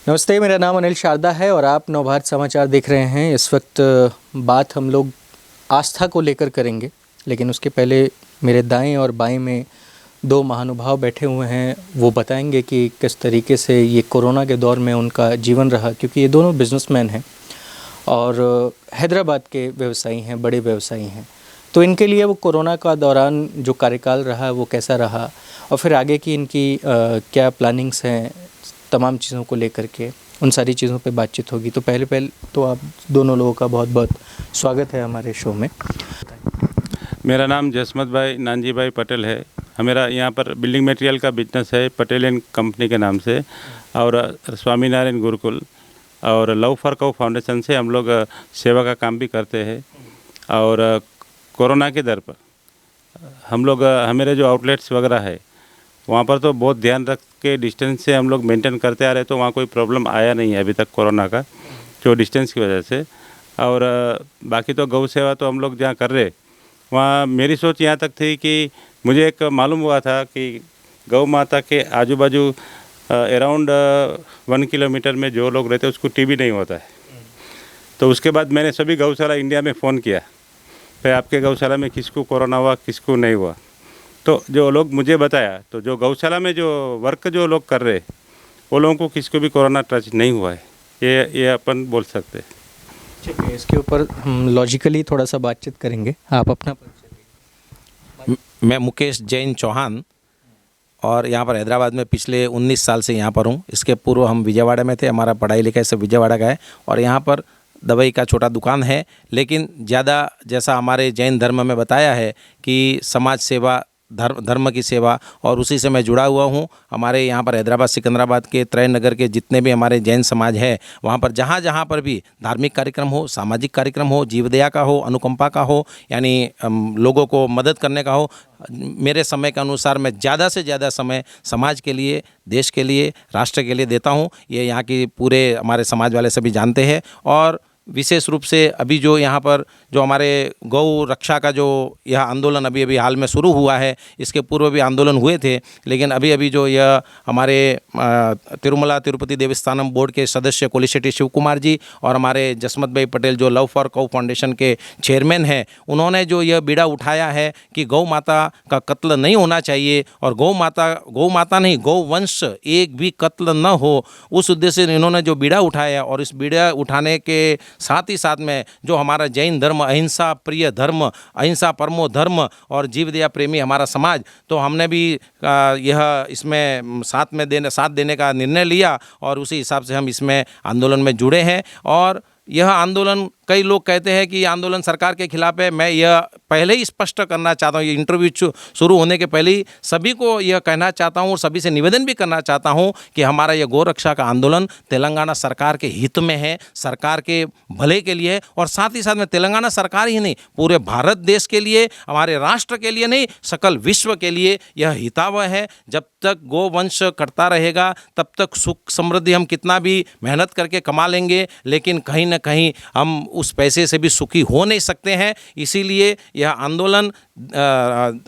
नमस्ते, मेरा नाम अनिल शारदा है और आप नवभारत समाचार देख रहे हैं। इस वक्त बात हम लोग आस्था को लेकर करेंगे, लेकिन उसके पहले मेरे दाएं और बाएं में दो महानुभाव बैठे हुए हैं। वो बताएंगे कि किस तरीके से ये कोरोना के दौर में उनका जीवन रहा, क्योंकि ये दोनों बिजनेसमैन हैं और हैदराबाद के व्यवसायी हैं, बड़े व्यवसायी हैं। तो इनके लिए वो कोरोना का दौरान जो कार्यकाल रहा वो कैसा रहा और फिर आगे की इनकी क्या प्लानिंग्स हैं, तमाम चीज़ों को लेकर के उन सारी चीज़ों पे बातचीत होगी। तो पहले तो आप दोनों लोगों का बहुत बहुत स्वागत है हमारे शो में। मेरा नाम जसमत भाई नानजी भाई पटेल है। हमारा यहाँ पर बिल्डिंग मटेरियल का बिजनेस है पटेल एंड कंपनी के नाम से, और स्वामीनारायण गुरुकुल और लव फॉर काउ फाउंडेशन से हम लोग सेवा का काम भी करते हैं। और कोरोना के दर पर हम लोग हमारे जो आउटलेट्स वगैरह है वहाँ पर तो बहुत ध्यान रख के डिस्टेंस से हम लोग मेंटेन करते आ रहे, तो वहाँ कोई प्रॉब्लम आया नहीं है अभी तक कोरोना का, जो डिस्टेंस की वजह से। और बाकी तो गौ सेवा तो हम लोग जहाँ कर रहे, वहाँ मेरी सोच यहाँ तक थी कि मुझे एक मालूम हुआ था कि गौ माता के आजू बाजू अराउंड 1 किलोमीटर में जो लोग रहते हैं उसको टीबी नहीं होता है। तो उसके बाद मैंने सभी गौशाला इंडिया में फ़ोन किया, फिर आपके गौशाला में किसको कोरोना हुआ किसको नहीं हुआ। तो जो लोग मुझे बताया, तो जो गौशाला में जो वर्क जो लोग कर रहे वो लोगों को किसको भी कोरोना टच नहीं हुआ है, ये अपन बोल सकते हैं। ठीक है, इसके ऊपर हम लॉजिकली थोड़ा सा बातचीत करेंगे। आप अपना परिचय। मैं मुकेश जैन चौहान और यहाँ पर हैदराबाद में पिछले 19 साल से यहाँ पर हूँ। इसके पूर्व हम विजयवाड़ा में थे, हमारा पढ़ाई लिखाई सब विजयवाड़ा का है और यहाँ पर दवाई का छोटा दुकान है। लेकिन ज़्यादा जैसा हमारे जैन धर्म में बताया है कि समाज सेवा धर्म की सेवा, और उसी से मैं जुड़ा हुआ हूँ। हमारे यहाँ पर हैदराबाद सिकंदराबाद के त्रय नगर के जितने भी हमारे जैन समाज है, वहाँ पर जहाँ जहाँ पर भी धार्मिक कार्यक्रम हो, सामाजिक कार्यक्रम हो, जीवदया का हो, अनुकंपा का हो, यानी लोगों को मदद करने का हो, मेरे समय के अनुसार मैं ज़्यादा से ज़्यादा समय समाज के लिए, देश के लिए, राष्ट्र के लिए देता हूँ। ये यहाँ की पूरे हमारे समाज वाले सभी जानते हैं। और विशेष रूप से अभी जो यहाँ पर जो हमारे गौ रक्षा का जो यह आंदोलन अभी हाल में शुरू हुआ है, इसके पूर्व भी आंदोलन हुए थे, लेकिन अभी जो यह हमारे तिरुमला तिरुपति देवस्थानम बोर्ड के सदस्य कोलिशेट्टी शिव कुमार जी और हमारे जसमत भाई पटेल जो लव फॉर काउ फाउंडेशन के चेयरमैन हैं, उन्होंने जो यह बीड़ा उठाया है कि गौ माता का कत्ल नहीं होना चाहिए और गौ माता नहीं, गौ वंश एक भी कत्ल न हो, उस उद्देश्य से इन्होंने जो बीड़ा उठाया। और इस बीड़ा उठाने के साथ ही साथ में जो हमारा जैन धर्म, अहिंसा प्रिय धर्म, अहिंसा परमो धर्म और जीवदया प्रेमी हमारा समाज, तो हमने भी यह इसमें साथ देने का निर्णय लिया और उसी हिसाब से हम इसमें आंदोलन में जुड़े हैं। और यह आंदोलन, कई लोग कहते हैं कि आंदोलन सरकार के खिलाफ है। मैं यह पहले ही स्पष्ट करना चाहता हूँ, ये इंटरव्यू शुरू होने के पहले ही सभी को यह कहना चाहता हूँ और सभी से निवेदन भी करना चाहता हूँ कि हमारा यह गौ रक्षा का आंदोलन तेलंगाना सरकार के हित में है, सरकार के भले के लिए, और साथ ही साथ में तेलंगाना सरकार ही नहीं, पूरे भारत देश के लिए, हमारे राष्ट्र के लिए नहीं, सकल विश्व के लिए यह हितावह है। जब तक गौ वंश कटता रहेगा तब तक सुख समृद्धि हम कितना भी मेहनत करके कमा लेंगे, लेकिन कहीं ना कहीं हम उस पैसे से भी सुखी हो नहीं सकते हैं। इसीलिए यह आंदोलन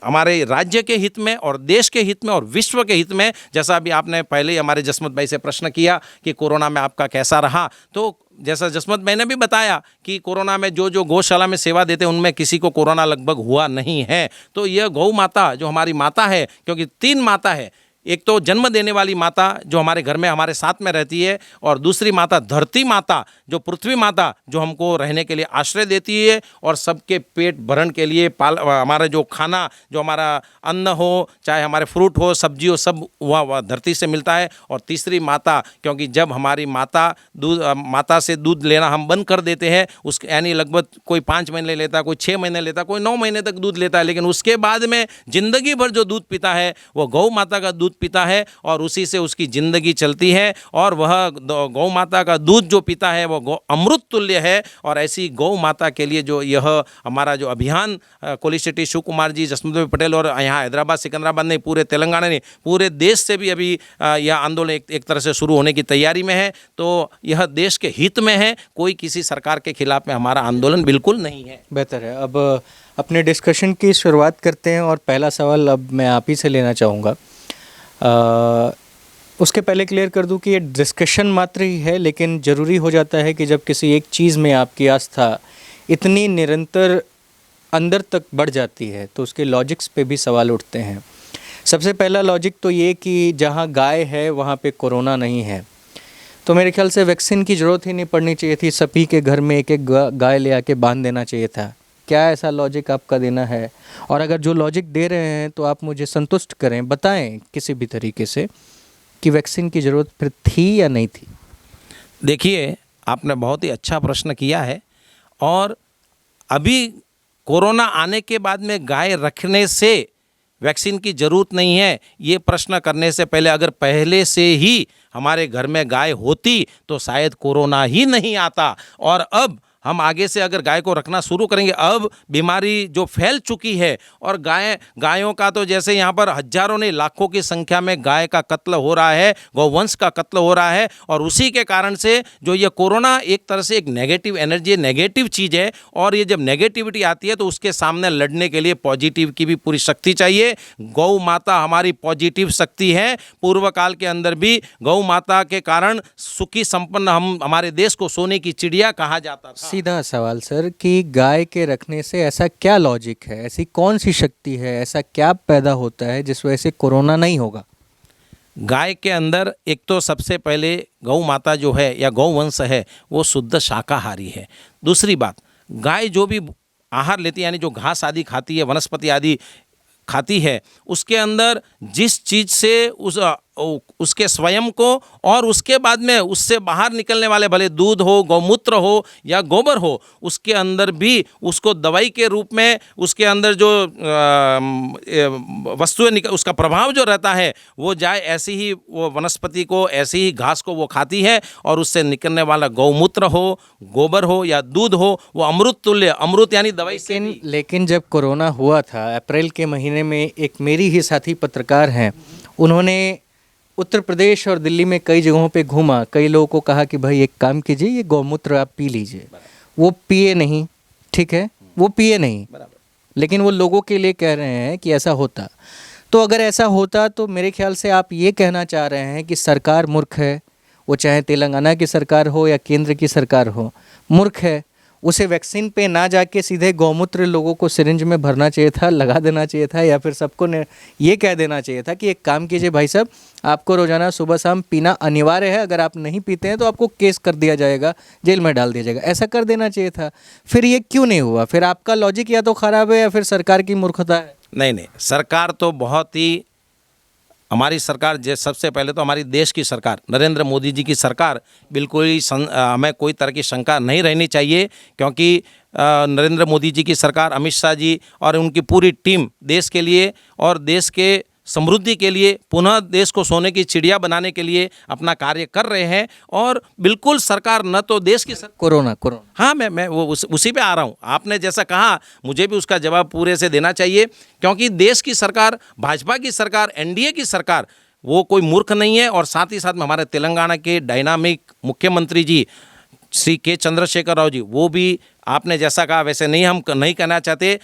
हमारे राज्य के हित में और देश के हित में और विश्व के हित में, जैसा अभी आपने पहले ही हमारे जसमत भाई से प्रश्न किया कि कोरोना में आपका कैसा रहा, तो जैसा जसमत भाई ने भी बताया कि कोरोना में जो गौशाला में सेवा देते हैं उनमें किसी को कोरोना लगभग हुआ नहीं है। तो यह गौ माता जो हमारी माता है, क्योंकि 3 माता है, एक तो जन्म देने वाली माता जो हमारे घर में हमारे साथ में रहती है, और दूसरी माता धरती माता जो पृथ्वी माता जो हमको रहने के लिए आश्रय देती है और सबके पेट भरण के लिए हमारा जो खाना, जो हमारा अन्न हो, चाहे हमारे फ्रूट हो, सब्जी हो, सब वह धरती से मिलता है। और तीसरी माता, क्योंकि जब हमारी माता से दूध लेना हम बंद कर देते हैं, उसके यानी लगभग कोई 5 महीने लेता, कोई 6 महीने लेता, कोई 9 महीने तक दूध लेता है, लेकिन उसके बाद में जिंदगी भर जो दूध पीता है वो गौ माता का दूध पीता है और उसी से उसकी जिंदगी चलती है। और वह गौ माता का दूध जो पीता है वो गौ अमृत तुल्य है। और ऐसी गौ माता के लिए जो यह हमारा जो अभियान कोलिशेट्टी शिव कुमार जी, जसमत भाई पटेल और यहाँ हैदराबाद सिकंदराबाद नहीं, पूरे तेलंगाना नहीं, पूरे देश से भी अभी यह आंदोलन एक तरह से शुरू होने की तैयारी में है। तो यह देश के हित में है, कोई किसी सरकार के खिलाफ में हमारा आंदोलन बिल्कुल नहीं है। बेहतर है। अब अपने डिस्कशन की शुरुआत करते हैं और पहला सवाल अब मैं आप ही से लेना चाहूँगा। उसके पहले क्लियर कर दूं कि ये डिस्कशन मात्र ही है, लेकिन ज़रूरी हो जाता है कि जब किसी एक चीज़ में आपकी आस्था इतनी निरंतर अंदर तक बढ़ जाती है तो उसके लॉजिक्स पे भी सवाल उठते हैं। सबसे पहला लॉजिक तो ये कि जहाँ गाय है वहाँ पे कोरोना नहीं है, तो मेरे ख्याल से वैक्सीन की ज़रूरत ही नहीं पड़नी चाहिए थी, सभी के घर में एक एक गाय ले आके बांध देना चाहिए था। क्या ऐसा लॉजिक आपका देना है? और अगर जो लॉजिक दे रहे हैं तो आप मुझे संतुष्ट करें, बताएं किसी भी तरीके से कि वैक्सीन की ज़रूरत फिर थी या नहीं थी। देखिए, आपने बहुत ही अच्छा प्रश्न किया है। और अभी कोरोना आने के बाद में गाय रखने से वैक्सीन की ज़रूरत नहीं है, ये प्रश्न करने से पहले अगर पहले से ही हमारे घर में गाय होती तो शायद कोरोना ही नहीं आता। और अब हम आगे से अगर गाय को रखना शुरू करेंगे, अब बीमारी जो फैल चुकी है और गायों का तो जैसे यहाँ पर हजारों नहीं लाखों की संख्या में गाय का कत्ल हो रहा है, गौवंश का कत्ल हो रहा है। और उसी के कारण से जो ये कोरोना एक तरह से एक नेगेटिव एनर्जी, नेगेटिव चीज़ है। और ये जब नेगेटिविटी आती है तो उसके सामने लड़ने के लिए पॉजिटिव की भी पूरी शक्ति चाहिए। गौ माता हमारी पॉजिटिव शक्ति है। पूर्व काल के अंदर भी गौ माता के कारण सुखी संपन्न हमारे देश को सोने की चिड़िया कहा जाता था। सीधा सवाल सर कि गाय के रखने से ऐसा क्या लॉजिक है, ऐसी कौन सी शक्ति है, ऐसा क्या पैदा होता है जिस वजह से कोरोना नहीं होगा? गाय के अंदर एक तो सबसे पहले गौ माता जो है या गौवंश है वो शुद्ध शाकाहारी है। दूसरी बात, गाय जो भी आहार लेती है यानी जो घास आदि खाती है, वनस्पति आदि खाती है, उसके अंदर जिस चीज़ से उसके स्वयं को और उसके बाद में उससे बाहर निकलने वाले भले दूध हो, गौमूत्र हो या गोबर हो, उसके अंदर भी उसको दवाई के रूप में उसके अंदर जो वस्तुएं उसका प्रभाव जो रहता है वो जाए ऐसी ही वो वनस्पति को, ऐसी ही घास को वो खाती है। और उससे निकलने वाला गौमूत्र हो, गोबर हो या दूध हो, वो अमृत तुल्य, अमृत यानी दवाई से भी। लेकिन जब कोरोना हुआ था अप्रैल के महीने में, एक मेरी ही साथी पत्रकार हैं, उन्होंने उत्तर प्रदेश और दिल्ली में कई जगहों पे घूमा, कई लोगों को कहा कि भाई एक काम कीजिए, ये गौमूत्र आप पी लीजिए। वो पिए नहीं, ठीक है, वो पिए नहीं, लेकिन वो लोगों के लिए कह रहे हैं कि ऐसा होता। तो अगर ऐसा होता तो मेरे ख्याल से आप ये कहना चाह रहे हैं कि सरकार मूर्ख है, वो चाहे तेलंगाना की सरकार हो या केंद्र की सरकार हो, मूर्ख है। उसे वैक्सीन पे ना जाके सीधे गौमूत्र लोगों को सिरिंज में भरना चाहिए था, लगा देना चाहिए था, या फिर सबको ने ये कह देना चाहिए था कि एक काम कीजिए भाई साहब, आपको रोज़ाना सुबह शाम पीना अनिवार्य है, अगर आप नहीं पीते हैं तो आपको केस कर दिया जाएगा, जेल में डाल दिया जाएगा। ऐसा कर देना चाहिए था। फिर ये क्यों नहीं हुआ? फिर आपका लॉजिक या तो ख़राब है या फिर सरकार की मूर्खता है। नहीं, सरकार तो बहुत ही, हमारी सरकार सबसे पहले तो हमारी देश की सरकार नरेंद्र मोदी जी की सरकार बिल्कुल ही हमें कोई तरह की शंका नहीं रहनी चाहिए, क्योंकि नरेंद्र मोदी जी की सरकार, अमित शाह जी और उनकी पूरी टीम देश के लिए और देश के समृद्धि के लिए, पुनः देश को सोने की चिड़िया बनाने के लिए अपना कार्य कर रहे हैं। और बिल्कुल सरकार न तो देश की कोरोना हाँ, मैं वो उसी पे आ रहा हूँ। आपने जैसा कहा मुझे भी उसका जवाब पूरे से देना चाहिए, क्योंकि देश की सरकार, भाजपा की सरकार, एनडीए की सरकार, वो कोई मूर्ख नहीं है। और साथ ही साथ में हमारे तेलंगाना के डायनामिक मुख्यमंत्री जी श्री के चंद्रशेखर राव जी, वो भी आपने जैसा कहा वैसे नहीं, हम नहीं कहना चाहते,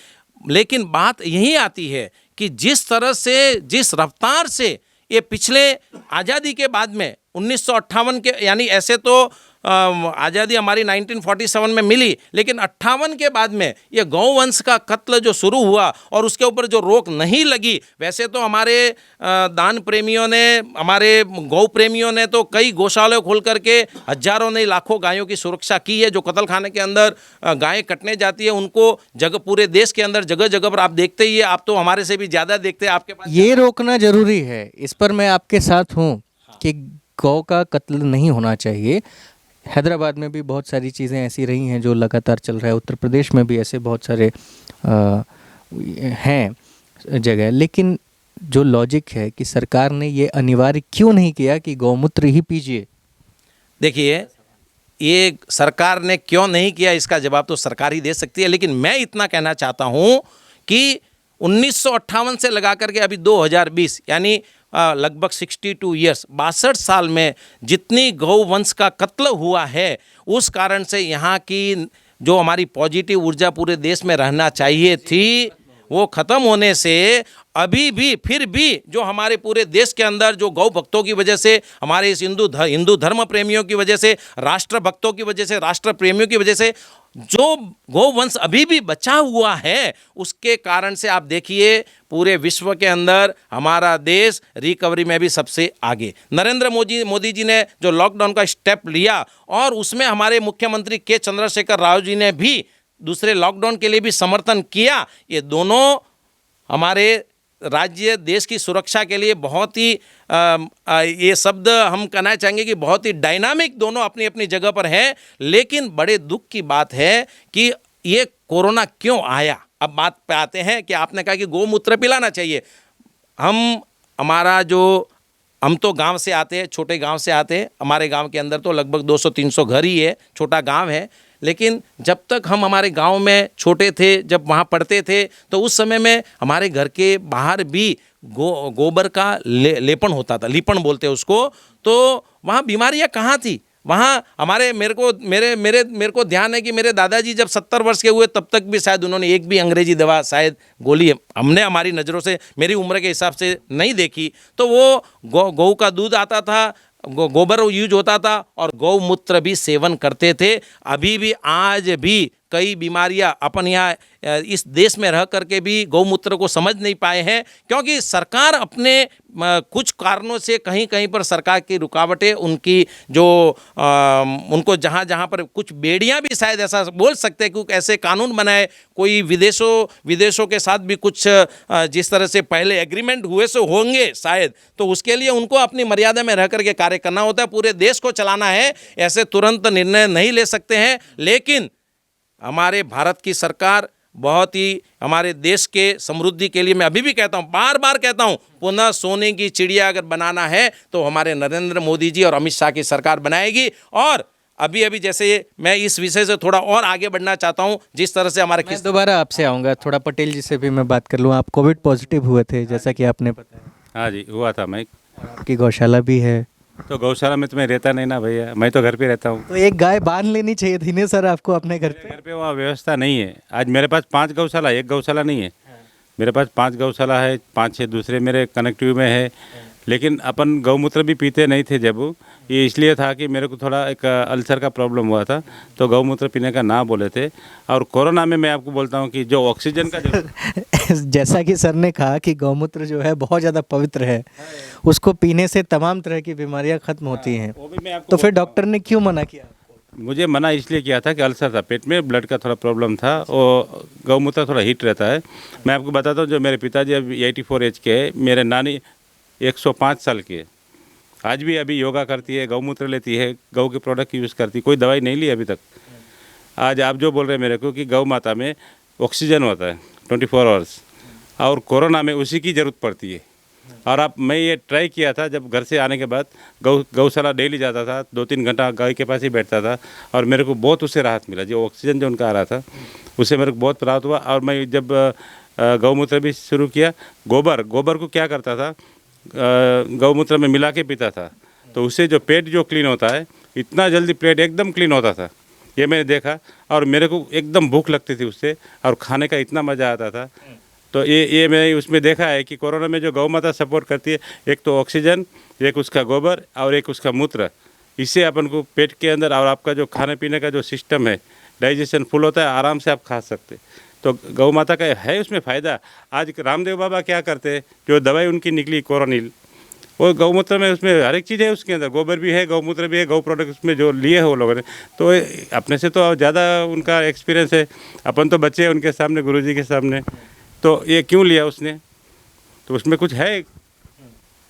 लेकिन बात यही आती है कि जिस तरह से, जिस रफ्तार से ये पिछले आज़ादी के बाद में 1958 के, यानी ऐसे तो आज़ादी हमारी 1947 में मिली, लेकिन 58 के बाद में ये गौवंश का कत्ल जो शुरू हुआ और उसके ऊपर जो रोक नहीं लगी, वैसे तो हमारे दान प्रेमियों ने, हमारे गौ प्रेमियों ने तो कई गौशाले खोल करके हजारों नहीं लाखों गायों की सुरक्षा की है। जो कत्ल खाने के अंदर गायें कटने जाती है उनको जगह, पूरे देश के अंदर जगह जगह पर आप देखते ही है, आप तो हमारे से भी ज़्यादा देखते हैं, आपके पास ये रोकना जरूरी है। इस पर मैं आपके साथ हूँ कि गौ का कत्ल नहीं होना चाहिए। हैदराबाद में भी बहुत सारी चीज़ें ऐसी रही हैं जो लगातार चल रहा है, उत्तर प्रदेश में भी ऐसे बहुत सारे हैं जगह, लेकिन जो लॉजिक है कि सरकार ने ये अनिवार्य क्यों नहीं किया कि गौमूत्र ही पीजिए। देखिए, ये सरकार ने क्यों नहीं किया इसका जवाब तो सरकार ही दे सकती है, लेकिन मैं इतना कहना चाहता हूँ कि 1958 से लगा करके अभी 2020 यानी लगभग 62 ईयर्स, 62 साल में जितनी गौवंश का कत्ल हुआ है, उस कारण से यहाँ की जो हमारी पॉजिटिव ऊर्जा पूरे देश में रहना चाहिए थी, वो ख़त्म होने से अभी भी फिर भी जो हमारे पूरे देश के अंदर जो गौ भक्तों की वजह से, हमारे इस हिंदू धर्म प्रेमियों की वजह से, राष्ट्र भक्तों की वजह से, राष्ट्र प्रेमियों की वजह से जो गौवंश अभी भी बचा हुआ है, उसके कारण से आप देखिए पूरे विश्व के अंदर हमारा देश रिकवरी में भी सबसे आगे। नरेंद्र मोदी जी ने जो लॉकडाउन का स्टेप लिया और उसमें हमारे मुख्यमंत्री के चंद्रशेखर राव जी ने भी दूसरे लॉकडाउन के लिए भी समर्थन किया। ये दोनों हमारे राज्य देश की सुरक्षा के लिए बहुत ही ये शब्द हम कहना चाहेंगे कि बहुत ही डायनामिक दोनों अपनी अपनी जगह पर हैं। लेकिन बड़े दुख की बात है कि ये कोरोना क्यों आया। अब बात पे आते हैं कि आपने कहा कि गौमूत्र पिलाना चाहिए। हम तो गांव से आते हैं, छोटे गांव से आते हैं। हमारे गांव के अंदर तो लगभग 200-300 घर ही है, छोटा गांव है। लेकिन जब तक हम हमारे गांव में छोटे थे, जब वहाँ पढ़ते थे, तो उस समय में हमारे घर के बाहर भी गोबर का लेपन होता था, लीपन बोलते हैं उसको। तो वहाँ बीमारियाँ कहाँ थी? वहाँ मेरे को ध्यान है कि मेरे दादाजी जब 70 वर्ष के हुए तब तक भी शायद उन्होंने एक भी अंग्रेजी दवा शायद गोली हमने हमारी नज़रों से, मेरी उम्र के हिसाब से नहीं देखी। तो वो गौ का दूध आता था, गोबर यूज होता था और गौमूत्र भी सेवन करते थे। अभी भी आज भी कई बीमारियां अपन यहाँ इस देश में रह करके भी गौमूत्र को समझ नहीं पाए हैं, क्योंकि सरकार अपने कुछ कारणों से कहीं कहीं पर सरकार की रुकावटें, उनकी जो उनको जहाँ पर कुछ बेड़ियाँ भी शायद ऐसा बोल सकते हैं, क्योंकि ऐसे कानून बनाए, कोई विदेशों के साथ भी कुछ जिस तरह से पहले एग्रीमेंट हुए से होंगे शायद, तो उसके लिए उनको अपनी मर्यादा में रह करके कार्य करना होता है। पूरे देश को चलाना है, ऐसे तुरंत निर्णय नहीं ले सकते हैं। लेकिन हमारे भारत की सरकार बहुत ही हमारे देश के समृद्धि के लिए, मैं अभी भी कहता हूँ, बार बार कहता हूँ, पुनः सोने की चिड़िया अगर बनाना है तो हमारे नरेंद्र मोदी जी और अमित शाह की सरकार बनाएगी। और अभी जैसे मैं इस विषय से थोड़ा और आगे बढ़ना चाहता हूँ, जिस तरह से हमारे दोबारा आपसे आऊँगा, थोड़ा पटेल जी से भी मैं बात कर लूँ। आप कोविड पॉजिटिव हुए थे जैसा कि आपने बताया। हाँ जी, हुआ था। मैं आपकी गौशाला भी है, तो गौशाला में तो मैं रहता नहीं ना भैया, मैं तो घर पे रहता हूँ। तो एक गाय बांध लेनी चाहिए थी ना सर आपको अपने घर पे। घर पे वहाँ व्यवस्था नहीं है। आज मेरे पास 5 गौशाला, एक गौशाला नहीं है। मेरे पास 5 गौशाला है, 5-6 दूसरे मेरे कनेक्टिव में है। लेकिन अपन गौमूत्र भी पीते नहीं थे जब, ये इसलिए था कि मेरे को थोड़ा एक अल्सर का प्रॉब्लम हुआ था, तो गौमूत्र पीने का ना बोले थे। और कोरोना में मैं आपको बोलता हूँ कि जो ऑक्सीजन का जो जैसा कि सर ने कहा कि गौमूत्र जो है बहुत ज़्यादा पवित्र है, उसको पीने से तमाम तरह की बीमारियां खत्म होती हैं। वो भी मैं आपको तो फिर डॉक्टर ने क्यों मना किया? मुझे मना इसलिए किया था कि अल्सर था, पेट में ब्लड का थोड़ा प्रॉब्लम था और गौमूत्र थोड़ा हीट रहता है। मैं आपको बताता हूँ, जो मेरे पिताजी अभी 84 एज के है, मेरे नानी 105 साल की है, आज भी अभी योगा करती है, गौमूत्र लेती है, गौ के प्रोडक्ट यूज़ करती है, कोई दवाई नहीं ली अभी तक। आज आप जो बोल रहे हैं मेरे को कि गौ माता में ऑक्सीजन होता है 24 आवर्स, और कोरोना में उसी की ज़रूरत पड़ती है। और मैं ये ट्राई किया था, जब घर से आने के बाद गौशाला डेली जाता था, 2-3 घंटा गाय के पास ही बैठता था, और मेरे को बहुत उससे राहत मिला। जो ऑक्सीजन जो उनका आ रहा था उससे मेरे को बहुत राहत हुआ। और मैं जब गौमूत्र भी शुरू किया, गोबर को क्या करता था, गौमूत्र में मिला के पीता था, तो उससे जो पेट जो क्लीन होता है, इतना जल्दी पेट एकदम क्लीन होता था, ये मैंने देखा। और मेरे को एकदम भूख लगती थी उससे, और खाने का इतना मज़ा आता था। तो ये मैंने उसमें देखा है कि कोरोना में जो गौ माता सपोर्ट करती है, एक तो ऑक्सीजन, एक उसका गोबर और एक उसका मूत्र, इससे अपन को पेट के अंदर और आपका जो खाने पीने का जो सिस्टम है, डाइजेशन फुल होता है, आराम से आप खा सकते। तो गौ माता का है उसमें फ़ायदा। आज रामदेव बाबा क्या करते हैं, जो दवाई उनकी निकली कोरोनिल, वो गौमूत्र में, उसमें हर एक चीज़ है, उसके अंदर गोबर भी है, गौमूत्र भी है, गौ प्रोडक्ट उसमें जो लिए है वो लोगों ने। तो अपने से तो ज़्यादा उनका एक्सपीरियंस है, अपन तो बच्चे हैं उनके सामने, गुरुजी के सामने। तो ये क्यों लिया उसने, तो उसमें कुछ है।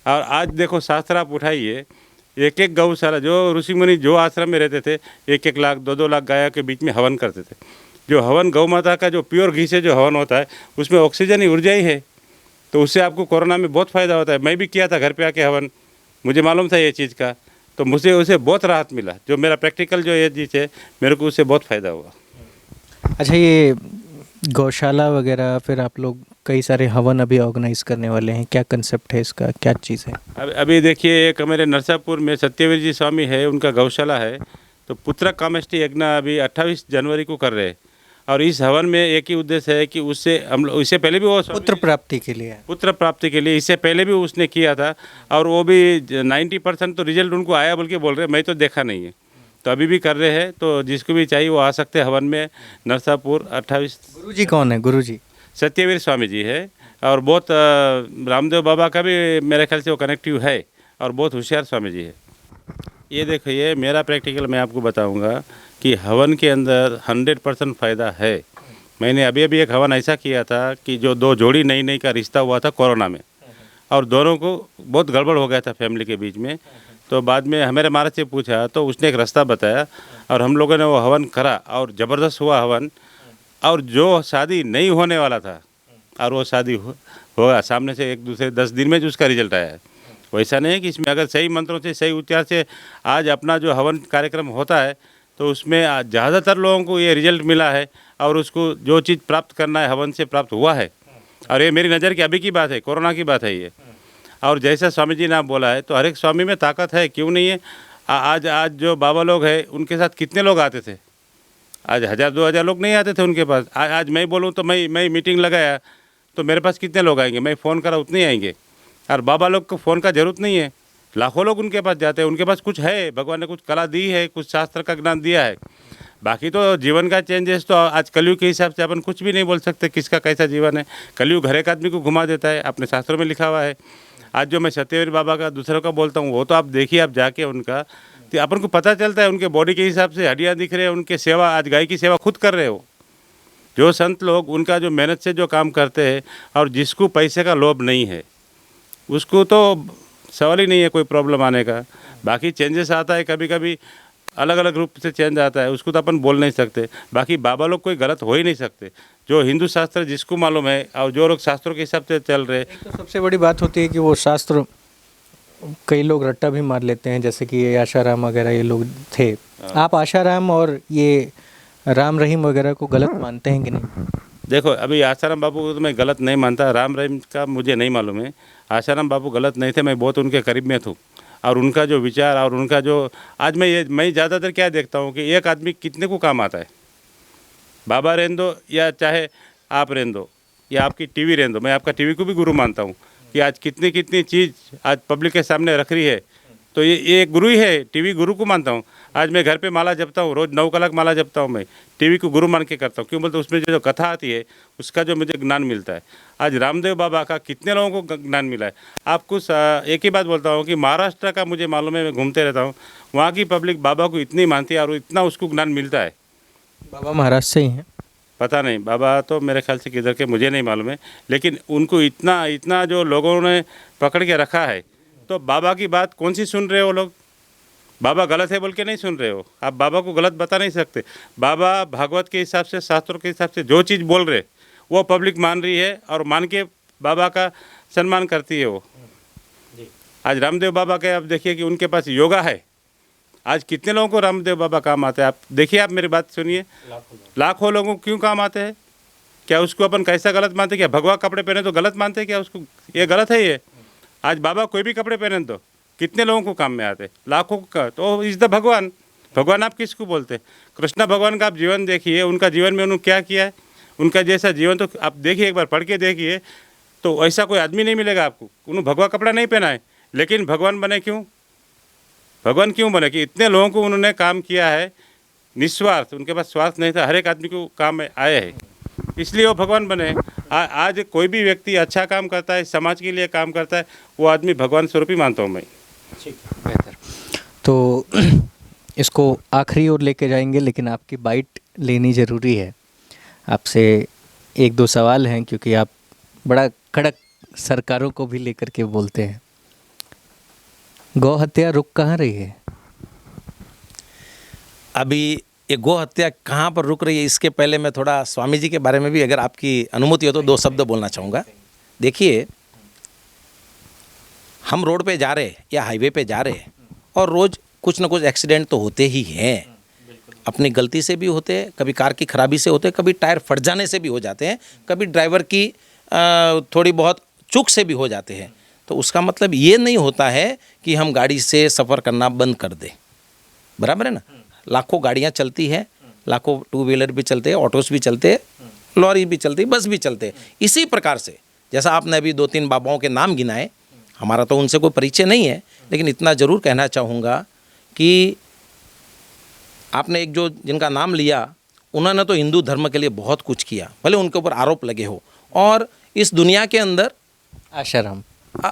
और आज देखो शास्त्र आप उठाइए, एक गौशाला, जो ऋषि मुनि जो आश्रम में रहते थे, 1-1 लाख 2-2 लाख गायों के बीच में हवन करते थे। जो हवन गौ माता का जो प्योर घी से जो हवन होता है, उसमें ऑक्सीजन ही ऊर्जा ही है, तो उससे आपको कोरोना में बहुत फ़ायदा होता है। मैं भी किया था घर पे आके हवन, मुझे मालूम था ये चीज़ का, तो मुझे उससे बहुत राहत मिला। जो मेरा प्रैक्टिकल जो ये चीज़ है, मेरे को उससे बहुत फ़ायदा हुआ। अच्छा, ये गौशाला वगैरह, फिर आप लोग कई सारे हवन अभी ऑर्गेनाइज करने वाले हैं, क्या कंसेप्ट है इसका, क्या चीज़ है? अभी देखिए, एक मेरे नरसापुर में सत्यवीर जी स्वामी है, उनका गौशाला है, तो पुत्रक कामेष्टि यज्ञ अभी 28 जनवरी को कर रहे हैं। और इस हवन में एक ही उद्देश्य है कि उससे हम लोग, इससे पहले भी वो पुत्र प्राप्ति के लिए है। पुत्र प्राप्ति के लिए इससे पहले भी उसने किया था, और वो भी 90% तो रिजल्ट उनको आया बोल के बोल रहे, मैं तो देखा नहीं है, तो अभी भी कर रहे हैं। तो जिसको भी चाहिए वो आ सकते हैं हवन में। नरसापुर 28। गुरुजी कौन है गुरुजी? सत्यवीर स्वामी जी है, और बहुत रामदेव बाबा का भी मेरे ख्याल से वो कनेक्टिव है, और बहुत होशियार स्वामी जी है। ये देखिए मेरा प्रैक्टिकल मैं आपको बताऊंगा कि हवन के अंदर 100% फ़ायदा है। मैंने अभी अभी एक हवन ऐसा किया था कि जो दो जोड़ी नई नई का रिश्ता हुआ था कोरोना में, और दोनों को बहुत गड़बड़ हो गया था फैमिली के बीच में। तो बाद में हमारे महाराज से पूछा तो उसने एक रास्ता बताया, और हम लोगों ने वो हवन करा, और ज़बरदस्त हुआ हवन। और जो शादी नहीं होने वाला था और वो शादी होगा सामने से, एक दूसरे 10 दिन में जो उसका रिजल्ट आया है। वैसा नहीं है कि इसमें अगर सही मंत्रों से सही उच्चार से आज अपना जो हवन कार्यक्रम होता है तो उसमें ज़्यादातर लोगों को ये रिजल्ट मिला है, और उसको जो चीज़ प्राप्त करना है हवन से प्राप्त हुआ है। और ये मेरी नज़र की अभी की बात है, कोरोना की बात है ये। और जैसा स्वामी जी ने आप बोला है, तो हर एक स्वामी में ताकत है, क्यों नहीं है। आज जो बाबा लोग हैं उनके साथ कितने लोग आते थे? आज 1000-2000 लोग नहीं आते थे उनके पास। आज मैं बोलूँ तो मैं मीटिंग लगाया तो मेरे पास कितने लोग आएंगे? मैं फ़ोन करा उतने ही आएंगे। और बाबा लोग को फ़ोन का ज़रूरत नहीं है, लाखों लोग उनके पास जाते हैं। उनके पास कुछ है, भगवान ने कुछ कला दी है, कुछ शास्त्र का ज्ञान दिया है। बाकी तो जीवन का चेंजेस तो आज कलयुग के हिसाब से अपन कुछ भी नहीं बोल सकते किसका कैसा जीवन है। कलयुग हर एक आदमी को घुमा देता है, अपने शास्त्रों में लिखा हुआ है। आज जो मैं सत्यवीर बाबा का दूसरों का बोलता हूँ वो तो आप देखिए, आप जाके उनका तो अपन को पता चलता है, उनके बॉडी के हिसाब से हड्डियाँ दिख रहे हैं, उनके सेवा, आज गाय की सेवा खुद कर रहे हो। जो संत लोग उनका जो मेहनत से जो काम करते हैं, और जिसको पैसे का लोभ नहीं है उसको तो सवाल ही नहीं है कोई प्रॉब्लम आने का। बाकी चेंजेस आता है, कभी कभी अलग अलग रूप से चेंज आता है, उसको तो अपन बोल नहीं सकते। बाकी बाबा लोग कोई गलत हो ही नहीं सकते। जो हिंदू शास्त्र जिसको मालूम है, और जो लोग शास्त्रों के हिसाब से चल रहे। एक तो सबसे बड़ी बात होती है कि वो शास्त्र कई लोग रट्टा भी मार लेते हैं, जैसे कि ये आशाराम वगैरह ये लोग थे। आप आशाराम और ये राम रहीम वगैरह को गलत मानते हैं कि नहीं? देखो अभी आशाराम बाबू को तो मैं गलत नहीं मानता, राम रहीम का मुझे नहीं मालूम है। आशाराम बाबू गलत नहीं थे, मैं बहुत उनके करीब में था, और उनका जो विचार और उनका जो आज मैं ज़्यादातर क्या देखता हूँ कि एक आदमी कितने को काम आता है। बाबा रहने दो या चाहे आप रहने दो या आपकी टीवी रहने दो, मैं आपका टीवी को भी गुरु मानता हूँ कि आज कितनी कितनी चीज़ आज पब्लिक के सामने रख रही है, तो ये गुरु ही है। टीवी गुरु को मानता हूँ। आज मैं घर पे माला जपता हूँ, रोज़ 9 कलाक माला जपता हूँ, मैं टीवी को गुरु मान के करता हूँ। क्यों बोलते? उसमें जो कथा आती है उसका जो मुझे ज्ञान मिलता है। आज रामदेव बाबा का कितने लोगों को ज्ञान मिला है। आपको एक ही बात बोलता हूँ कि महाराष्ट्र का मुझे मालूम है, मैं घूमते रहता हूँ, वहाँ की पब्लिक बाबा को इतनी मानती है और इतना उसको ज्ञान मिलता है। बाबा महाराष्ट्र से ही हैं? पता नहीं, बाबा तो मेरे ख्याल से किधर के मुझे नहीं मालूम है, लेकिन उनको इतना जो लोगों ने पकड़ के रखा है। तो बाबा की बात कौन सी सुन रहे हो लोग? बाबा गलत है बोल के नहीं सुन रहे हो। आप बाबा को गलत बता नहीं सकते। बाबा भागवत के हिसाब से, शास्त्रों के हिसाब से जो चीज़ बोल रहे वो पब्लिक मान रही है, और मान के बाबा का सम्मान करती है वो। आज रामदेव बाबा के आप देखिए कि उनके पास योगा है। आज कितने लोगों को रामदेव बाबा काम आते हैं? आप देखिए, आप मेरी बात सुनिए, लाखों लोगों को क्यों काम आते हैं? क्या उसको अपन कैसा गलत मानते? क्या भगवा कपड़े पहने तो गलत मानते? क्या उसको ये गलत है? ये आज बाबा कोई भी कपड़े पहने तो कितने लोगों को काम में आते? लाखों का। तो इज द भगवान। भगवान आप किसको बोलते? कृष्ण भगवान का आप जीवन देखिए, उनका जीवन में उन्होंने क्या किया है, उनका जैसा जीवन तो आप देखिए, एक बार पढ़ के देखिए, तो ऐसा कोई आदमी नहीं मिलेगा आपको। उन्होंने भगवा कपड़ा नहीं पहना है, लेकिन भगवान बने क्यों? भगवान क्यों बने कि इतने लोगों को उन्होंने काम किया है, निस्वार्थ, उनके पास स्वार्थ नहीं था, हर एक आदमी को काम में आए हैं, इसलिए वो भगवान बने। आज कोई भी व्यक्ति अच्छा काम करता है, समाज के लिए काम करता है, वो आदमी भगवान स्वरूप ही मानता हूँ मैं। ठीक, बेहतर। तो इसको आखिरी ओर लेके जाएंगे, लेकिन आपकी बाइट लेनी ज़रूरी है। आपसे 1-2 सवाल हैं, क्योंकि आप बड़ा कड़क सरकारों को भी लेकर के बोलते हैं। गौ हत्या रुक कहाँ रही है? अभी ये गौ हत्या कहाँ पर रुक रही है, इसके पहले मैं थोड़ा स्वामी जी के बारे में भी, अगर आपकी अनुमति हो तो 2 शब्द बोलना चाहूँगा। देखिए, हम रोड पे जा रहे या हाईवे पे जा रहे, और रोज़ कुछ ना कुछ एक्सीडेंट तो होते ही हैं। अपनी गलती से भी होते हैं, कभी कार की खराबी से होते हैं, कभी टायर फट जाने से भी हो जाते हैं, कभी ड्राइवर की थोड़ी बहुत चूक से भी हो जाते हैं। तो उसका मतलब ये नहीं होता है कि हम गाड़ी से सफ़र करना बंद कर दें। बराबर है ना? लाखों गाड़ियाँ चलती है, लाखों टू व्हीलर भी चलते हैं, ऑटोस भी चलते हैं, लॉरी भी चलती है, बस भी चलते हैं। इसी प्रकार से जैसा आपने अभी 2-3 बाबाओं के नाम गिनाए, हमारा तो उनसे कोई परिचय नहीं है, लेकिन इतना ज़रूर कहना चाहूँगा कि आपने एक जो जिनका नाम लिया, उन्होंने तो हिंदू धर्म के लिए बहुत कुछ किया, भले उनके ऊपर आरोप लगे हो। और इस दुनिया के अंदर आशाराम,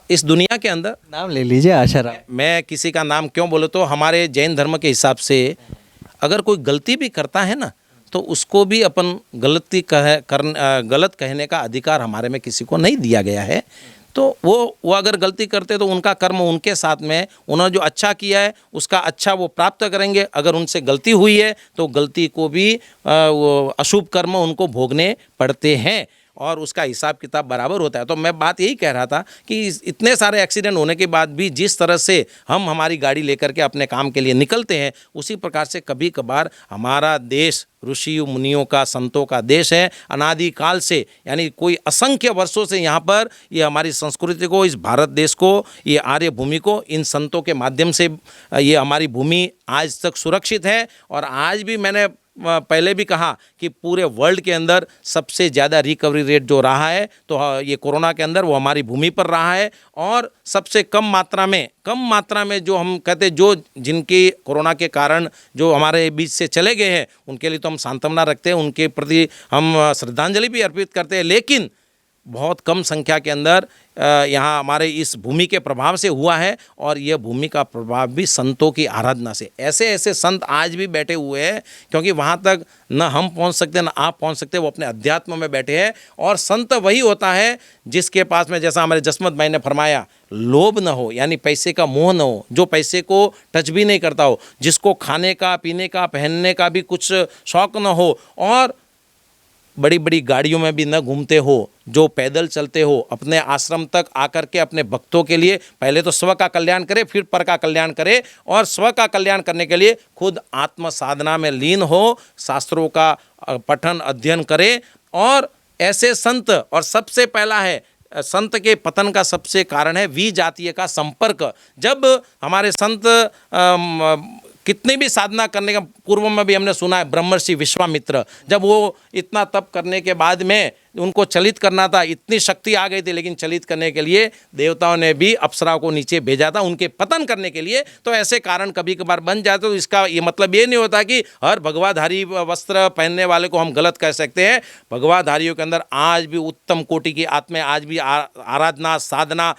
इस दुनिया के अंदर नाम ले लीजिए आशाराम। मैं किसी का नाम क्यों बोले, तो हमारे जैन धर्म के हिसाब से अगर कोई गलती भी करता है ना, तो उसको भी अपन गलत कहने का अधिकार हमारे में किसी को नहीं दिया गया है। तो वो अगर गलती करते तो उनका कर्म उनके साथ में, उन्होंने जो अच्छा किया है उसका अच्छा वो प्राप्त करेंगे। अगर उनसे गलती हुई है तो गलती को भी वो अशुभ कर्म उनको भोगने पड़ते हैं और उसका हिसाब किताब बराबर होता है। तो मैं बात यही कह रहा था कि इतने सारे एक्सीडेंट होने के बाद भी जिस तरह से हम हमारी गाड़ी लेकर के अपने काम के लिए निकलते हैं, उसी प्रकार से कभी कभार हमारा देश ऋषि मुनियों का, संतों का देश है। अनादि काल से, यानी कोई असंख्य वर्षों से यहाँ पर ये हमारी संस्कृति को, इस भारत देश को, ये आर्य भूमि को इन संतों के माध्यम से ये हमारी भूमि आज तक सुरक्षित है। और आज भी मैंने पहले भी कहा कि पूरे वर्ल्ड के अंदर सबसे ज़्यादा रिकवरी रेट जो रहा है तो ये कोरोना के अंदर वो हमारी भूमि पर रहा है। और सबसे कम मात्रा में जो हम कहते हैं, जो जिनकी कोरोना के कारण जो हमारे बीच से चले गए हैं, उनके लिए तो हम सांत्वना रखते हैं, उनके प्रति हम श्रद्धांजलि भी अर्पित करते हैं। लेकिन बहुत कम संख्या के अंदर यहाँ हमारे इस भूमि के प्रभाव से हुआ है। और यह भूमि का प्रभाव भी संतों की आराधना से, ऐसे संत आज भी बैठे हुए हैं, क्योंकि वहाँ तक न हम पहुँच सकते न आप पहुँच सकते, वो अपने अध्यात्म में बैठे हैं। और संत वही होता है जिसके पास में, जैसा हमारे जसमत भाई ने फरमाया, लोभ न हो, यानी पैसे का मोह न हो, जो पैसे को टच भी नहीं करता हो, जिसको खाने का, पीने का, पहनने का भी कुछ शौक न हो, और बड़ी बड़ी गाड़ियों में भी न घूमते हो, जो पैदल चलते हो, अपने आश्रम तक आकर के अपने भक्तों के लिए पहले तो स्व का कल्याण करे, फिर पर का कल्याण करे। और स्व का कल्याण करने के लिए खुद आत्म साधना में लीन हो, शास्त्रों का पठन अध्ययन करे। और ऐसे संत, और सबसे पहला है संत के पतन का सबसे कारण है विजातीय का संपर्क। जब हमारे संत कितनी भी साधना करने का पूर्व में भी हमने सुना है, ब्रह्मर्षि विश्वामित्र, जब वो इतना तप करने के बाद में उनको चलित करना था, इतनी शक्ति आ गई थी, लेकिन चलित करने के लिए देवताओं ने भी अप्सराओं को नीचे भेजा था उनके पतन करने के लिए। तो ऐसे कारण कभी कभार बन जाते, तो इसका ये मतलब ये नहीं होता कि हर भगवाधारी वस्त्र पहनने वाले को हम गलत कह सकते हैं। भगवाधारियों के अंदर आज भी उत्तम कोटि की आत्मा आज भी आराधना साधना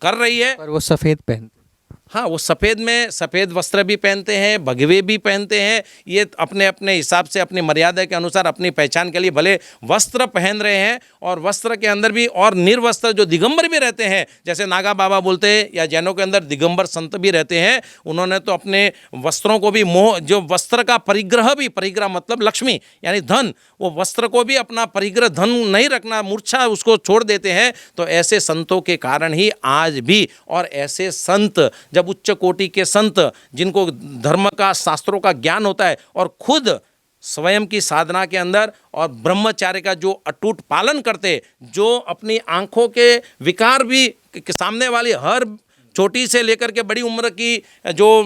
कर रही है। पर वो सफ़ेद पहनते, हाँ, वो सफ़ेद वस्त्र भी पहनते हैं, भगवे भी पहनते हैं। ये अपने अपने हिसाब से, अपनी मर्यादा के अनुसार, अपनी पहचान के लिए भले वस्त्र पहन रहे हैं। और वस्त्र के अंदर भी, और निर्वस्त्र जो दिगंबर भी रहते हैं, जैसे नागा बाबा बोलते हैं, या जैनों के अंदर दिगंबर संत भी रहते हैं, उन्होंने तो अपने वस्त्रों को भी मोह, जो वस्त्र का परिग्रह मतलब लक्ष्मी यानी धन, वो वस्त्र को भी अपना परिग्रह धन नहीं रखना, मूर्छा उसको छोड़ देते हैं। तो ऐसे संतों के कारण ही आज भी, और ऐसे संत जब उच्च कोटि के संत, जिनको धर्म का, शास्त्रों का ज्ञान होता है, और खुद स्वयं की साधना के अंदर और ब्रह्मचार्य का जो अटूट पालन करते, जो अपनी आंखों के विकार भी सामने वाली हर छोटी से लेकर के बड़ी उम्र की जो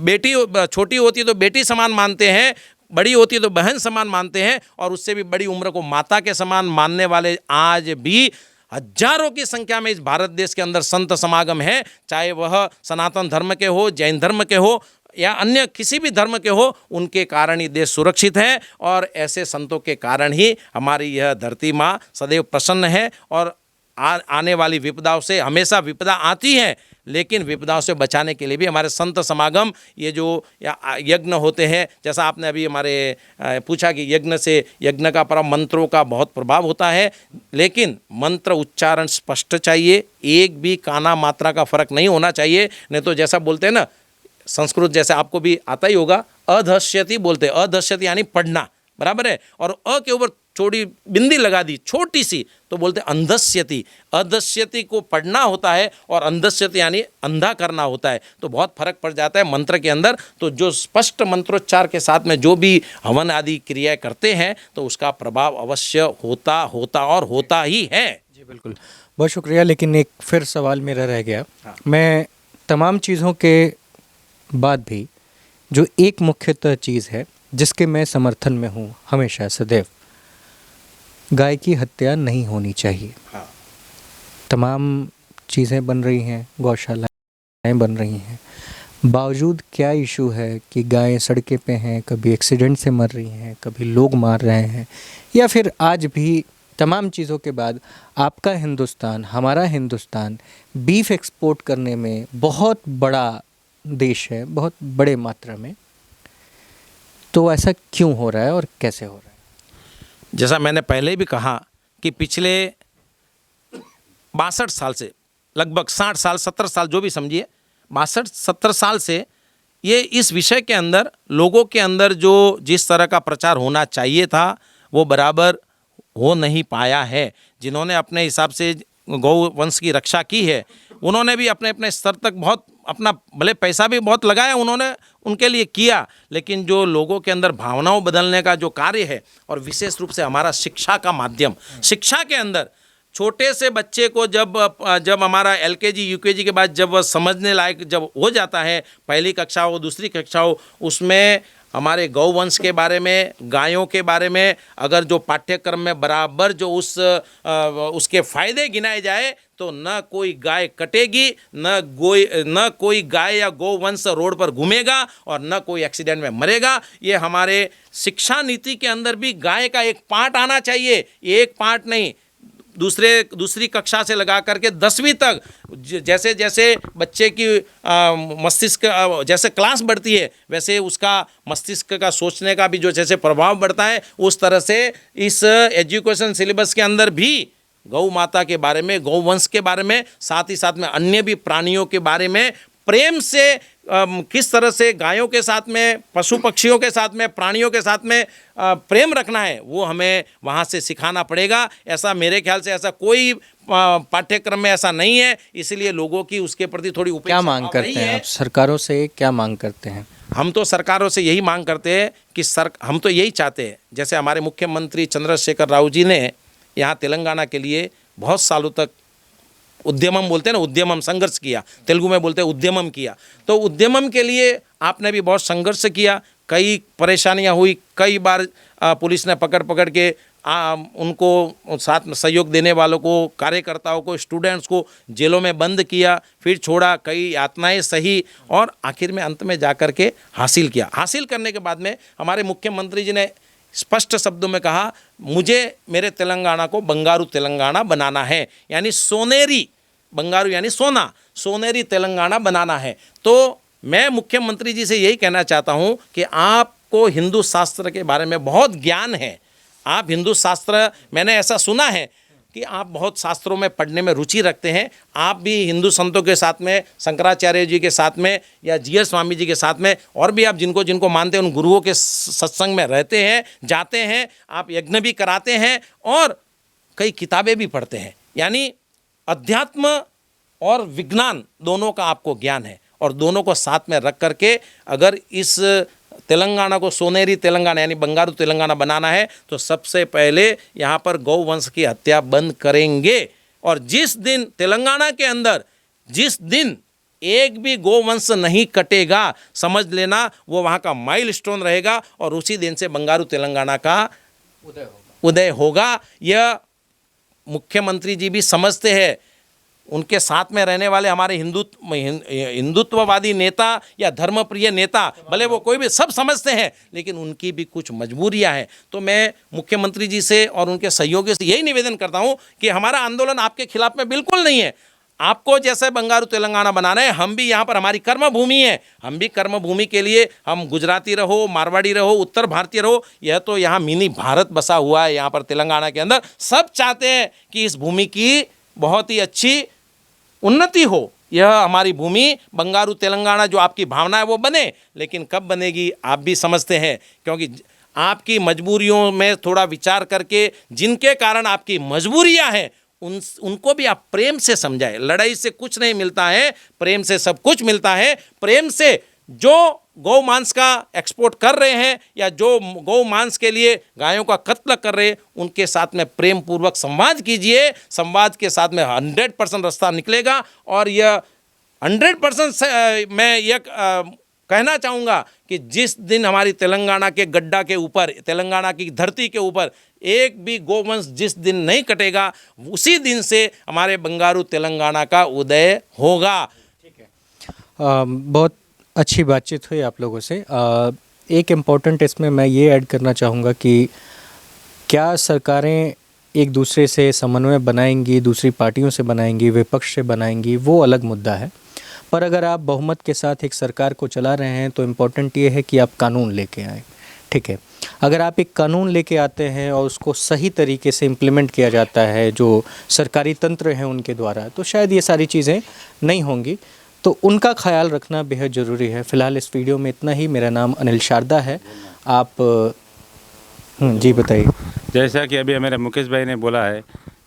बेटी छोटी होती है तो बेटी समान मानते हैं, बड़ी होती है तो बहन समान मानते हैं, और उससे भी बड़ी उम्र को माता के समान मानने वाले आज भी हजारों की संख्या में इस भारत देश के अंदर संत समागम है। चाहे वह सनातन धर्म के हो, जैन धर्म के हो, या अन्य किसी भी धर्म के हो, उनके कारण ही देश सुरक्षित है। और ऐसे संतों के कारण ही हमारी यह धरती माँ सदैव प्रसन्न है। और आने वाली विपदाओं से, हमेशा विपदा आती है, लेकिन विपदाओं से बचाने के लिए भी हमारे संत समागम, ये जो यज्ञ होते हैं, जैसा आपने अभी हमारे पूछा कि यज्ञ का परम मंत्रों का बहुत प्रभाव होता है, लेकिन मंत्र उच्चारण स्पष्ट चाहिए, एक भी काना मात्रा का फर्क नहीं होना चाहिए। नहीं तो जैसा बोलते हैं ना, संस्कृत जैसे आपको भी आता ही होगा, अधश्यति बोलते हैं, अधश्यति यानी पढ़ना, बराबर है, और अ के ऊपर छोटी बिंदी लगा दी छोटी सी, तो बोलते अंधस्यति। अधस्यति को पढ़ना होता है और अंधस्यति यानी अंधा करना होता है। तो बहुत फर्क पड़ जाता है मंत्र के अंदर। तो जो स्पष्ट मंत्रोच्चार के साथ में जो भी हवन आदि क्रिया करते हैं, तो उसका प्रभाव अवश्य होता ही है। जी बिल्कुल, बहुत शुक्रिया। लेकिन एक फिर सवाल मेरा रह गया। मैं तमाम चीज़ों के बाद भी जो एक मुख्यतः चीज़ है जिसके मैं समर्थन में हूँ हमेशा सदैव। गाय की हत्या नहीं होनी चाहिए। हाँ। तमाम चीज़ें बन रही हैं, गौशालाएँ बन रही हैं, बावजूद क्या इशू है कि गायें सड़कें पे हैं, कभी एक्सीडेंट से मर रही हैं, कभी लोग मार रहे हैं, या फिर आज भी तमाम चीज़ों के बाद आपका हिंदुस्तान, हमारा हिंदुस्तान बीफ एक्सपोर्ट करने में बहुत बड़ा देश है, बहुत बड़े मात्रा में। तो ऐसा क्यों हो रहा है और कैसे हो रहा है? जैसा मैंने पहले भी कहा कि पिछले 62 साल से, लगभग 60 साल 70 साल जो भी समझिए, 62-70 साल से ये इस विषय के अंदर लोगों के अंदर जो जिस तरह का प्रचार होना चाहिए था वो बराबर हो नहीं पाया है। जिन्होंने अपने हिसाब से गौ वंश की रक्षा की है उन्होंने भी अपने अपने स्तर तक बहुत अपना भले पैसा भी बहुत लगाया, उन्होंने उनके लिए किया, लेकिन जो लोगों के अंदर भावनाओं बदलने का जो कार्य है, और विशेष रूप से हमारा शिक्षा का माध्यम, शिक्षा के अंदर छोटे से बच्चे को जब हमारा एलकेजी यूकेजी के बाद जब वह समझने लायक जब हो जाता है, पहली कक्षा हो दूसरी कक्षा हो, उसमें हमारे गौवंश के बारे में, गायों के बारे में अगर जो पाठ्यक्रम में बराबर जो उसके फ़ायदे गिनाए जाए तो न कोई गाय कटेगी, न कोई गाय या गौवंश रोड पर घूमेगा और न कोई एक्सीडेंट में मरेगा। ये हमारे शिक्षा नीति के अंदर भी गाय का एक पार्ट आना चाहिए, एक पार्ट नहीं, दूसरी कक्षा से लगा करके 10वीं तक जैसे जैसे बच्चे की मस्तिष्क जैसे क्लास बढ़ती है वैसे उसका मस्तिष्क का सोचने का भी जो जैसे प्रभाव बढ़ता है, उस तरह से इस एजुकेशन सिलेबस के अंदर भी गौ माता के बारे में, गौवंश के बारे में, साथ ही साथ में अन्य भी प्राणियों के बारे में प्रेम से किस तरह से गायों के साथ में, पशु पक्षियों के साथ में, प्राणियों के साथ में प्रेम रखना है, वो हमें वहाँ से सिखाना पड़ेगा। ऐसा मेरे ख्याल से ऐसा कोई पाठ्यक्रम में ऐसा नहीं है, इसलिए लोगों की उसके प्रति थोड़ी उपेक्षा क्या मांग करते हैं आप सरकारों से, क्या मांग करते हैं? हम तो सरकारों से यही मांग करते हैं कि हम तो यही चाहते हैं, जैसे हमारे मुख्यमंत्री चंद्रशेखर राव जी ने यहाँ तेलंगाना के लिए बहुत सालों तक उद्यमम बोलते हैं ना, उद्यमम संघर्ष किया, तेलुगु में बोलते हैं उद्यमम किया, तो उद्यमम के लिए आपने भी बहुत संघर्ष किया, कई परेशानियां हुई, कई बार पुलिस ने पकड़ के उनको साथ में सहयोग देने वालों को, कार्यकर्ताओं को, स्टूडेंट्स को जेलों में बंद किया, फिर छोड़ा, कई यातनाएं सही और आखिर में अंत में जाकर के हासिल किया। हासिल करने के बाद में हमारे मुख्यमंत्री जी ने स्पष्ट शब्दों में कहा, मुझे मेरे तेलंगाना को बंगारू तेलंगाना बनाना है, यानी सोनेरी, बंगारू यानी सोना, सोनेरी तेलंगाना बनाना है। तो मैं मुख्यमंत्री जी से यही कहना चाहता हूं कि आपको हिंदू शास्त्र के बारे में बहुत ज्ञान है, आप हिंदू शास्त्र, मैंने ऐसा सुना है कि आप बहुत शास्त्रों में पढ़ने में रुचि रखते हैं, आप भी हिंदू संतों के साथ में, शंकराचार्य जी के साथ में या जीएस स्वामी जी के साथ में, और भी आप जिनको जिनको मानते हैं उन गुरुओं के सत्संग में रहते हैं, जाते हैं, आप यज्ञ भी कराते हैं और कई किताबें भी पढ़ते हैं, यानी अध्यात्म और विज्ञान दोनों का आपको ज्ञान है, और दोनों को साथ में रख करके अगर इस तेलंगाना को सोनेरी तेलंगाना यानी बंगारू तेलंगाना बनाना है तो सबसे पहले यहाँ पर गौवंश की हत्या बंद करेंगे। और जिस दिन तेलंगाना के अंदर जिस दिन एक भी गौवंश नहीं कटेगा, समझ लेना वो वहाँ का माइलस्टोन रहेगा और उसी दिन से बंगारू तेलंगाना का उदय होगा। यह मुख्यमंत्री जी भी समझते हैं, उनके साथ में रहने वाले हमारे हिंदुत्ववादी नेता या धर्मप्रिय नेता, भले वो कोई भी, सब समझते हैं, लेकिन उनकी भी कुछ मजबूरियां हैं। तो मैं मुख्यमंत्री जी से और उनके सहयोगियों से यही निवेदन करता हूं कि हमारा आंदोलन आपके खिलाफ में बिल्कुल नहीं है। आपको जैसे बंगारू तेलंगाना बनाना है, हम भी यहाँ पर, हमारी कर्म भूमि है, हम भी कर्म भूमि के लिए, हम गुजराती रहो, मारवाड़ी रहो, उत्तर भारतीय रहो, यह तो यहाँ मिनी भारत बसा हुआ है यहाँ पर तेलंगाना के अंदर। सब चाहते हैं कि इस भूमि की बहुत ही अच्छी उन्नति हो, यह हमारी भूमि बंगारू तेलंगाना जो आपकी भावना है वो बने, लेकिन कब बनेगी आप भी समझते हैं, क्योंकि आपकी मजबूरियों में थोड़ा विचार करके, जिनके कारण आपकी मजबूरियां हैं उनको भी आप प्रेम से समझाएं। लड़ाई से कुछ नहीं मिलता है, प्रेम से सब कुछ मिलता है। प्रेम से जो गौ मांस का एक्सपोर्ट कर रहे हैं या जो गौ मांस के लिए गायों का कत्ल कर रहे हैं, उनके साथ में प्रेम पूर्वक संवाद कीजिए। संवाद के साथ में 100% रास्ता निकलेगा और यह 100% मैं यह कहना चाहूँगा कि जिस दिन हमारी तेलंगाना के गड्ढा के ऊपर, तेलंगाना की धरती के ऊपर एक भी गोवंश जिस दिन नहीं कटेगा, उसी दिन से हमारे बंगारू तेलंगाना का उदय होगा। बहुत अच्छी बातचीत हुई आप लोगों से। एक इम्पॉर्टेंट इसमें मैं ये ऐड करना चाहूँगा कि क्या सरकारें एक दूसरे से समन्वय बनाएंगी, दूसरी पार्टियों से बनाएंगी, विपक्ष से बनाएंगी, वो अलग मुद्दा है। पर अगर आप बहुमत के साथ एक सरकार को चला रहे हैं तो इम्पोर्टेंट ये है कि आप कानून लेके आएँ। ठीक है, अगर आप एक कानून लेके आते हैं और उसको सही तरीके से इम्प्लीमेंट किया जाता है जो सरकारी तंत्र हैं उनके द्वारा, तो शायद ये सारी चीज़ें नहीं होंगी। तो उनका ख्याल रखना बेहद ज़रूरी है। फ़िलहाल इस वीडियो में इतना ही। मेरा नाम अनिल शारदा है। आप जी बताइए। जैसा कि अभी हमारे मुकेश भाई ने बोला है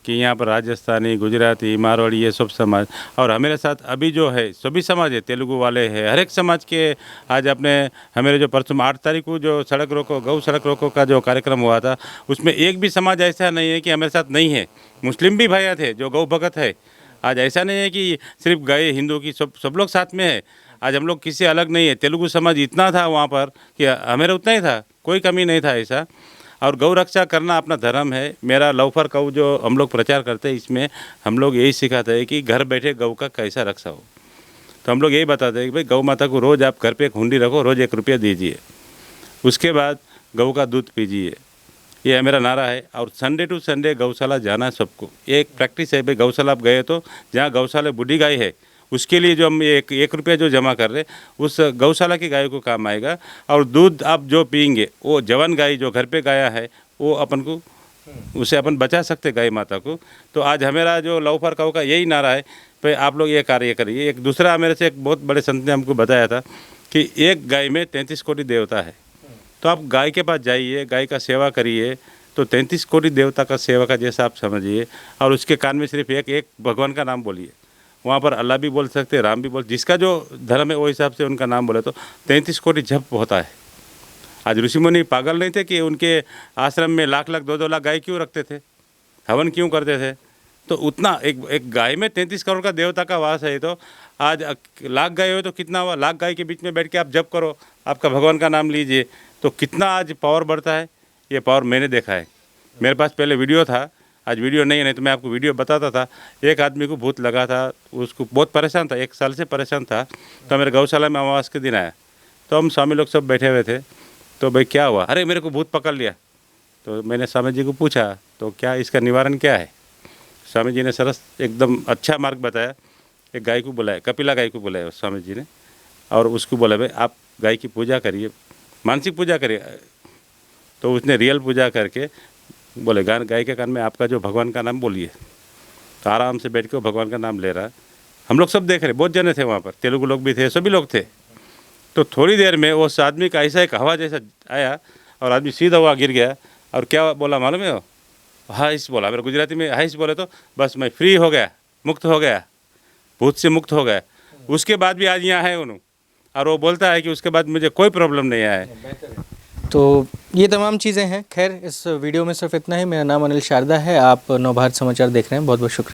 कि यहाँ पर राजस्थानी, गुजराती, मारवाड़ी ये सब समाज, और हमारे साथ अभी जो है सभी समाज है, तेलुगु वाले हैं, हर एक समाज के। आज अपने हमारे जो परसों 8 तारीख को जो सड़क रोको, गौ सड़क रोको का जो कार्यक्रम हुआ था, उसमें एक भी समाज ऐसा नहीं है कि हमारे साथ नहीं है। मुस्लिम भी भैया थे जो गौ भगत है। आज ऐसा नहीं है कि सिर्फ गाय हिंदू की सब लोग साथ में है। आज हम लोग किसी अलग नहीं है। तेलुगु समाज इतना था वहाँ पर कि हमारे उतना ही था, कोई कमी नहीं था ऐसा। और गौ रक्षा करना अपना धर्म है। मेरा लव फॉर गौ जो हम लोग प्रचार करते हैं, इसमें हम लोग यही सिखाते हैं कि घर बैठे गौ का कैसा रक्षा हो। तो हम लोग यही बताते हैं कि भाई गौ माता को रोज़ आप घर पे एक हुंडी रखो, रोज़ 1 रुपया दीजिए, उसके बाद गौ का दूध पीजिए। ये मेरा नारा है। और संडे टू संडे गौशाला जाना है सबको। ये एक प्रैक्टिस है भाई। गौशाला आप गए तो जहाँ गौशाला बूढ़ी गाय है उसके लिए जो हम 1 रुपया जो जमा कर रहे उस गौशाला की गाय को काम आएगा। और दूध आप जो पियेंगे वो जवान गाय जो घर पे गाया है वो अपन को उसे अपन बचा सकते गाय माता को। तो आज हमारा जो लव फॉर गौ का यही नारा है भाई आप लोग ये कार्य करिए। एक दूसरा मेरे से एक बहुत बड़े संत ने हमको बताया था कि एक गाय में 33 कोटि देवता है। तो आप गाय के पास जाइए, गाय का सेवा करिए, तो 33 कोटि देवता का सेवा का जैसा आप समझिए। और उसके कान में सिर्फ एक भगवान का नाम बोलिए। वहाँ पर अल्लाह भी बोल सकते, राम भी बोल, जिसका जो धर्म है वो हिसाब से उनका नाम बोले तो 33 कोटि जप होता है। आज ऋषि मुनि पागल नहीं थे कि उनके आश्रम में लाख 2-2 लाख गाय क्यों रखते थे, हवन क्यों करते थे। तो उतना एक गाय में 33 करोड़ का देवता का वास है। तो आज लाख गाय हो तो कितना हुआ, लाख गाय के बीच में बैठ के आप जप करो, आपका भगवान का नाम लीजिए, तो कितना आज पावर बढ़ता है। ये पावर मैंने देखा है। मेरे पास पहले वीडियो था, आज वीडियो नहीं है, नहीं तो मैं आपको वीडियो बताता था। एक आदमी को भूत लगा था, उसको बहुत परेशान था, 1 साल से परेशान था। तो मेरे गौशाला में अमावस के दिन आया, तो हम स्वामी लोग सब बैठे हुए थे। तो भाई क्या हुआ, अरे मेरे को भूत पकड़ लिया। तो मैंने स्वामी जी को पूछा तो क्या इसका निवारण क्या है। स्वामी जी ने सरस एकदम अच्छा मार्ग बताया। एक गाय को बुलाया, कपिला गाय को बुलाया स्वामी जी ने, और उसको बोला भाई आप गाय की पूजा करिए, मानसिक पूजा करिए। तो उसने रियल पूजा करके बोले गाय के कान में आपका जो भगवान का नाम बोलिए। तो आराम से बैठ के वो भगवान का नाम ले रहा। हम लोग सब देख रहे, बहुत जने थे वहाँ पर, तेलुगु लोग भी थे, सभी लोग थे। तो थोड़ी देर में उस आदमी का ऐसा एक हवा जैसा आया और आदमी सीधा हुआ गिर गया। और क्या बोला मालूम है वो, हाइस बोला। मेरे गुजराती में हाइस बोले तो बस मैं फ्री हो गया, मुक्त हो गया, भूत से मुक्त हो गया। उसके बाद भी आज यहाँ है उन्होंने, और वो बोलता है कि उसके बाद मुझे कोई प्रॉब्लम नहीं आया है। तो ये तमाम चीज़ें हैं। खैर इस वीडियो में सिर्फ इतना ही। मेरा नाम अनिल शारदा है। आप नवभारत समाचार देख रहे हैं। बहुत बहुत शुक्रिया।